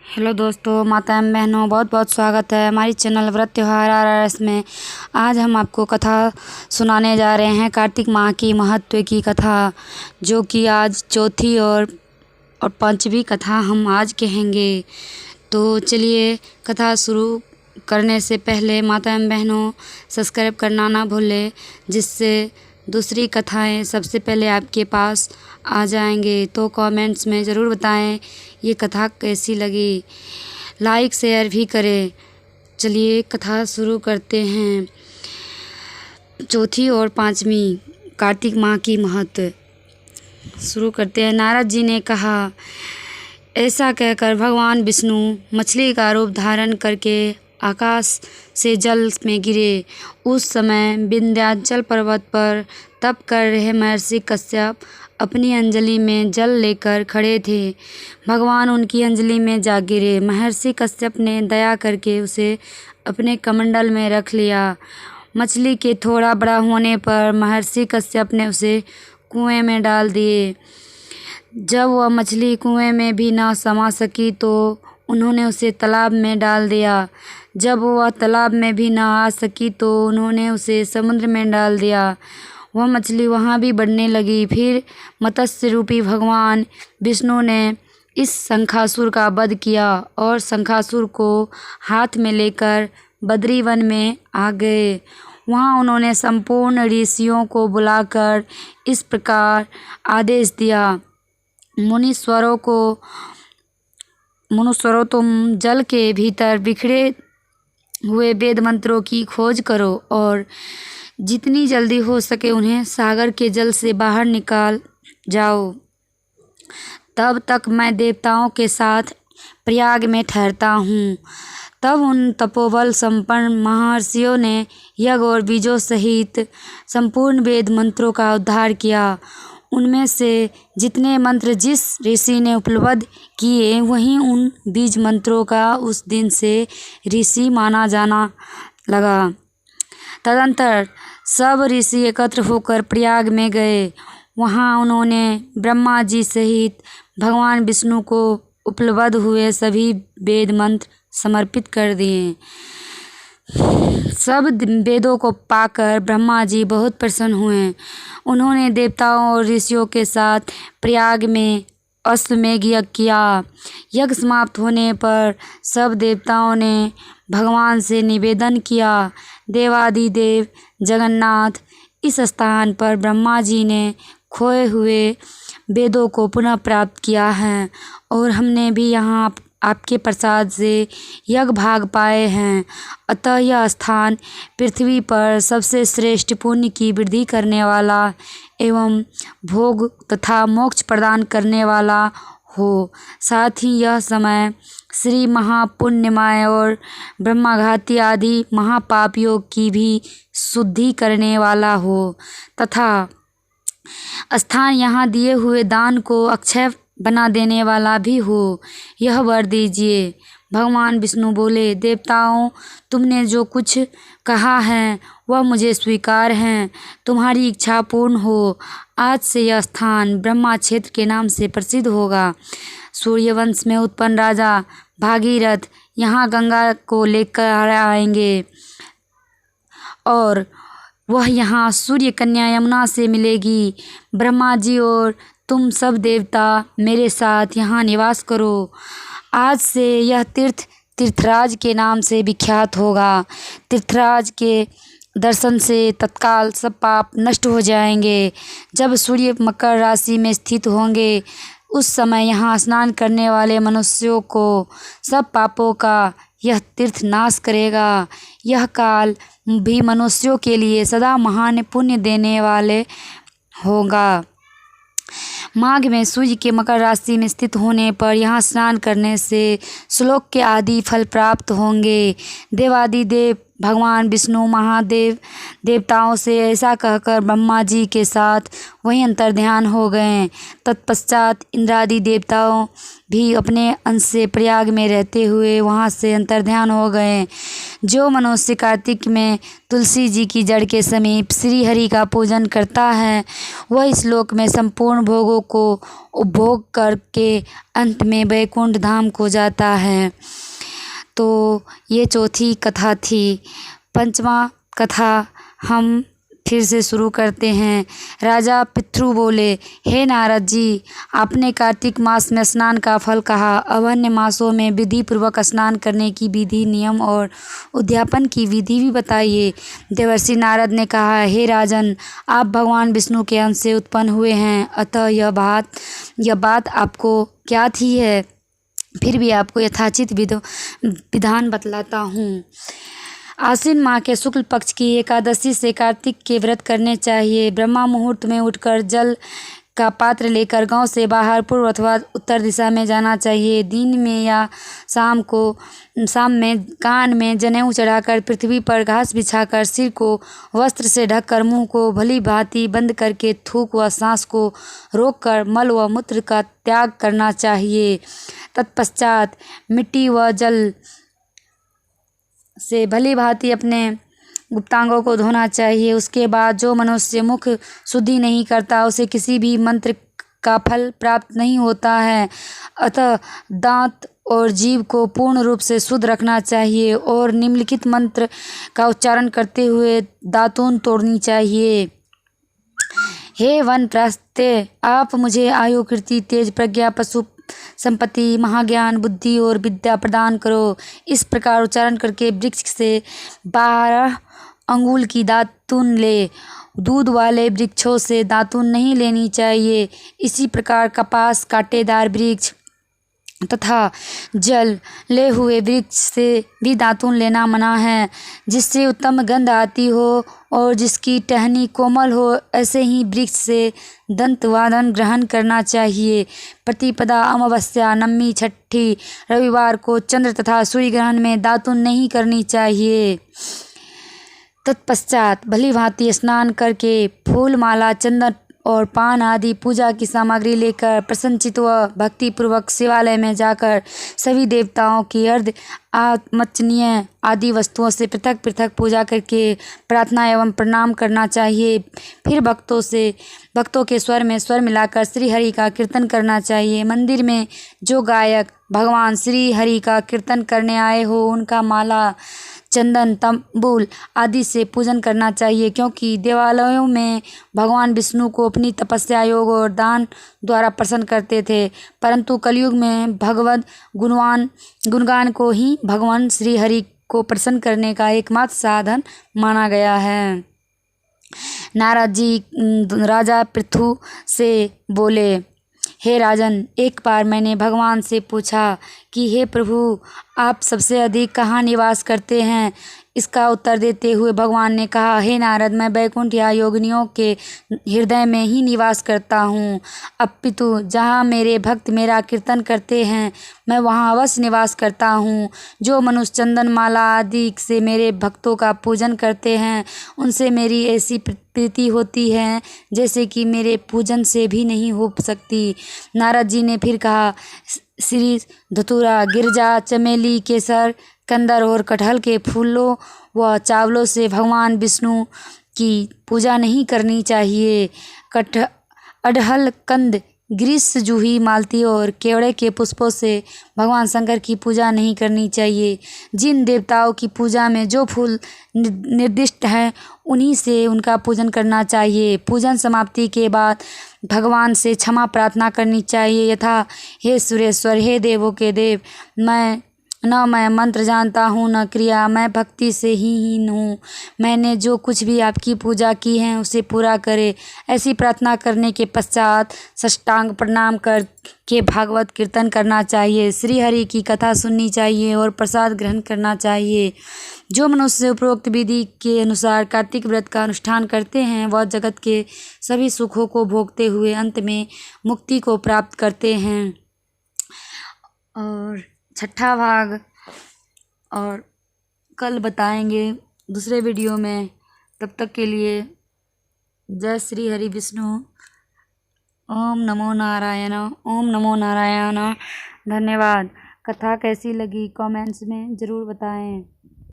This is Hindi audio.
हेलो दोस्तों, माता एवं बहनों, बहुत बहुत स्वागत है हमारी चैनल व्रत त्योहार RRS में। आज हम आपको कथा सुनाने जा रहे हैं कार्तिक माह की महत्व की कथा, जो कि आज चौथी और पांचवी कथा हम आज कहेंगे। तो चलिए कथा शुरू करने से पहले माता एवं बहनों सब्सक्राइब करना ना भूलें, जिससे दूसरी कथाएं सबसे पहले आपके पास आ जाएंगे। तो कमेंट्स में ज़रूर बताएं ये कथा कैसी लगी, लाइक शेयर भी करें। चलिए कथा शुरू करते हैं। चौथी और पांचवी कार्तिक माह की महत्व शुरू करते हैं। नारद जी ने कहा, ऐसा कहकर भगवान विष्णु मछली का रूप धारण करके आकाश से जल में गिरे। उस समय विंध्याचल पर्वत पर तप कर रहे महर्षि कश्यप अपनी अंजलि में जल लेकर खड़े थे। भगवान उनकी अंजलि में जा गिरे। महर्षि कश्यप ने दया करके उसे अपने कमंडल में रख लिया। मछली के थोड़ा बड़ा होने पर महर्षि कश्यप ने उसे कुएं में डाल दिए। जब वह मछली कुएं में भी न समा सकी तो उन्होंने उसे तालाब में डाल दिया। जब वह तालाब में भी न आ सकी तो उन्होंने उसे समुद्र में डाल दिया। वह मछली वहाँ भी बढ़ने लगी। फिर मत्स्य रूपी भगवान विष्णु ने इस शंखासुर का वध किया और शंखासुर को हाथ में लेकर बद्रीवन में आ गए। वहाँ उन्होंने संपूर्ण ऋषियों को बुलाकर इस प्रकार आदेश दिया, मुनीश्वरों, तुम जल के भीतर बिखरे हुए वेद मंत्रों की खोज करो और जितनी जल्दी हो सके उन्हें सागर के जल से बाहर निकाल जाओ। तब तक मैं देवताओं के साथ प्रयाग में ठहरता हूँ। तब उन तपोबल संपन्न महर्षियों ने यज्ञ और बीजों सहित संपूर्ण वेद मंत्रों का उद्धार किया। उनमें से जितने मंत्र जिस ऋषि ने उपलब्ध किए, वहीं उन बीज मंत्रों का उस दिन से ऋषि माना जाना लगा। तदंतर सब ऋषि एकत्र होकर प्रयाग में गए। वहाँ उन्होंने ब्रह्मा जी सहित भगवान विष्णु को उपलब्ध हुए सभी वेद मंत्र समर्पित कर दिए। सब वेदों को पाकर ब्रह्मा जी बहुत प्रसन्न हुए। उन्होंने देवताओं और ऋषियों के साथ प्रयाग में अश्वमेध यज्ञ किया। यज्ञ समाप्त होने पर सब देवताओं ने भगवान से निवेदन किया, देवादिदेव जगन्नाथ, इस स्थान पर ब्रह्मा जी ने खोए हुए वेदों को पुनः प्राप्त किया है और हमने भी यहाँ आपके प्रसाद से यज्ञ भाग पाए हैं। अतः यह स्थान पृथ्वी पर सबसे श्रेष्ठ पुण्य की वृद्धि करने वाला एवं भोग तथा मोक्ष प्रदान करने वाला हो। साथ ही यह समय श्री महापुण्यमय और ब्रह्माघाती आदि महापाप योग की भी शुद्धि करने वाला हो तथा स्थान यहाँ दिए हुए दान को अक्षय बना देने वाला भी हो। यह वर दीजिए। भगवान विष्णु बोले, देवताओं, तुमने जो कुछ कहा है वह मुझे स्वीकार है। तुम्हारी इच्छा पूर्ण हो। आज से यह स्थान ब्रह्मा क्षेत्र के नाम से प्रसिद्ध होगा। सूर्यवंश में उत्पन्न राजा भागीरथ यहाँ गंगा को लेकर आएंगे और वह यहाँ सूर्य कन्या यमुना से मिलेगी। ब्रह्मा जी और तुम सब देवता मेरे साथ यहाँ निवास करो। आज से यह तीर्थ तीर्थराज के नाम से विख्यात होगा। तीर्थराज के दर्शन से तत्काल सब पाप नष्ट हो जाएंगे। जब सूर्य मकर राशि में स्थित होंगे, उस समय यहाँ स्नान करने वाले मनुष्यों को सब पापों का यह तीर्थ नाश करेगा। यह काल भी मनुष्यों के लिए सदा महान पुण्य देने वाले होगा। माघ में सूर्य के मकर राशि में स्थित होने पर यहाँ स्नान करने से श्लोक के आदि फल प्राप्त होंगे। देवादिदेव भगवान विष्णु महादेव देवताओं से ऐसा कहकर ब्रह्मा जी के साथ वहीं अंतर्ध्यान हो गए। तत्पश्चात इंद्रादि देवताओं भी अपने अंश से प्रयाग में रहते हुए वहाँ से अंतर्ध्यान हो गए। जो मनुष्य कार्तिक में तुलसी जी की जड़ के समीप श्री हरि का पूजन करता है वह इस लोक में संपूर्ण भोगों को उपभोग करके अंत में वैकुंठ धाम को जाता है। तो ये चौथी कथा थी। पंचमा कथा हम फिर से शुरू करते हैं। राजा पितृ बोले, हे नारद जी, आपने कार्तिक मास में स्नान का फल कहा, अब अन्य मासों में विधि पूर्वक स्नान करने की विधि, नियम और उद्यापन की विधि भी बताइए। देवर्षि नारद ने कहा, हे राजन, आप भगवान विष्णु के अंश से उत्पन्न हुए हैं, अतः यह बात आपको ज्ञात ही है, फिर भी आपको यथाचित विधान बतलाता हूँ। आश्विन माह के शुक्ल पक्ष की एकादशी से कार्तिक के व्रत करने चाहिए। ब्रह्मा मुहूर्त में उठकर जल का पात्र लेकर गांव से बाहर पूर्व अथवा उत्तर दिशा में जाना चाहिए। दिन में या शाम में कान में जनेऊ चढ़ाकर पृथ्वी पर घास बिछाकर सिर को वस्त्र से ढककर मुंह को भली भांति बंद करके थूक व सांस को रोककर मल व मूत्र का त्याग करना चाहिए। तत्पश्चात मिट्टी व जल से भली भांति अपने गुप्तांगों को धोना चाहिए। उसके बाद जो मनुष्य मुख शुद्धि नहीं करता उसे किसी भी मंत्र का फल प्राप्त नहीं होता है। अतः दांत और जीभ को पूर्ण रूप से शुद्ध रखना चाहिए और निम्नलिखित मंत्र का उच्चारण करते हुए दातून तोड़नी चाहिए। हे वन प्रस्थे, आप मुझे आयु, कीर्ति, तेज, प्रज्ञा, पशु संपत्ति, महाज्ञान, बुद्धि और विद्या प्रदान करो। इस प्रकार उच्चारण करके वृक्ष से 12 अंगुल की दातून ले। दूध वाले वृक्षों से दातून नहीं लेनी चाहिए। इसी प्रकार कपास, कांटेदार वृक्ष तथा जल ले हुए वृक्ष से भी दातून लेना मना है। जिससे उत्तम गंध आती हो और जिसकी टहनी कोमल हो, ऐसे ही वृक्ष से दंतवादन ग्रहण करना चाहिए। प्रतिपदा, अमावस्या, नवमी, छठी, रविवार को चंद्र तथा सूर्य ग्रहण में दातून नहीं करनी चाहिए। तत्पश्चात भली भांति स्नान करके फूल माला, चंदन और पान आदि पूजा की सामग्री लेकर प्रसन्नचित्त व भक्तिपूर्वक शिवालय में जाकर सभी देवताओं की अर्घ्य, आचमनीय आदि वस्तुओं से पृथक पृथक पूजा करके प्रार्थना एवं प्रणाम करना चाहिए। फिर भक्तों के स्वर में स्वर मिलाकर श्री हरि का कीर्तन करना चाहिए। मंदिर में जो गायक भगवान श्री हरि का कीर्तन करने आए हो उनका माला, चंदन, तंबूल आदि से पूजन करना चाहिए, क्योंकि देवालयों में भगवान विष्णु को अपनी तपस्या, योग और दान द्वारा प्रसन्न करते थे, परंतु कलयुग में भगवद गुणगान को ही भगवान श्री हरि को प्रसन्न करने का एकमात्र साधन माना गया है। नारद जी राजा पृथु से बोले, हे राजन, एक बार मैंने भगवान से पूछा कि हे प्रभु, आप सबसे अधिक कहाँ निवास करते हैं। इसका उत्तर देते हुए भगवान ने कहा, हे नारद, मैं वैकुंठ या योगिनियों के हृदय में ही निवास करता हूँ। अपितु जहाँ मेरे भक्त मेरा कीर्तन करते हैं मैं वहाँ अवश्य निवास करता हूँ। जो मनुष्य चंदन माला आदि से मेरे भक्तों का पूजन करते हैं उनसे मेरी ऐसी प्रीति होती है जैसे कि मेरे पूजन से भी नहीं हो सकती। नारद जी ने फिर कहा, श्री धतूरा, गिरजा, चमेली, केसर, कंदर और कटहल के फूलों व चावलों से भगवान विष्णु की पूजा नहीं करनी चाहिए। अड़हल, कंद, ग्रीष्म, जूही, मालती और केवड़े के पुष्पों से भगवान शंकर की पूजा नहीं करनी चाहिए। जिन देवताओं की पूजा में जो फूल निर्दिष्ट हैं उन्हीं से उनका पूजन करना चाहिए। पूजन समाप्ति के बाद भगवान से क्षमा प्रार्थना करनी चाहिए, यथा, हे सुरेश्वर, हे देवों के देव, मैं मंत्र जानता हूँ न क्रिया, मैं भक्ति से ही हीन हूँ। मैंने जो कुछ भी आपकी पूजा की है उसे पूरा करे। ऐसी प्रार्थना करने के पश्चात साष्टांग प्रणाम कर के भागवत कीर्तन करना चाहिए, श्री हरि की कथा सुननी चाहिए और प्रसाद ग्रहण करना चाहिए। जो मनुष्य उपरोक्त विधि के अनुसार कार्तिक व्रत का अनुष्ठान करते हैं वह जगत के सभी सुखों को भोगते हुए अंत में मुक्ति को प्राप्त करते हैं। और छठा भाग और कल बताएंगे। दूसरे वीडियो में। तब तक के लिए जय श्री हरि विष्णु। ओम नमो नारायण, ओम नमो नारायण। धन्यवाद। कथा कैसी लगी कमेंट्स में ज़रूर बताएं।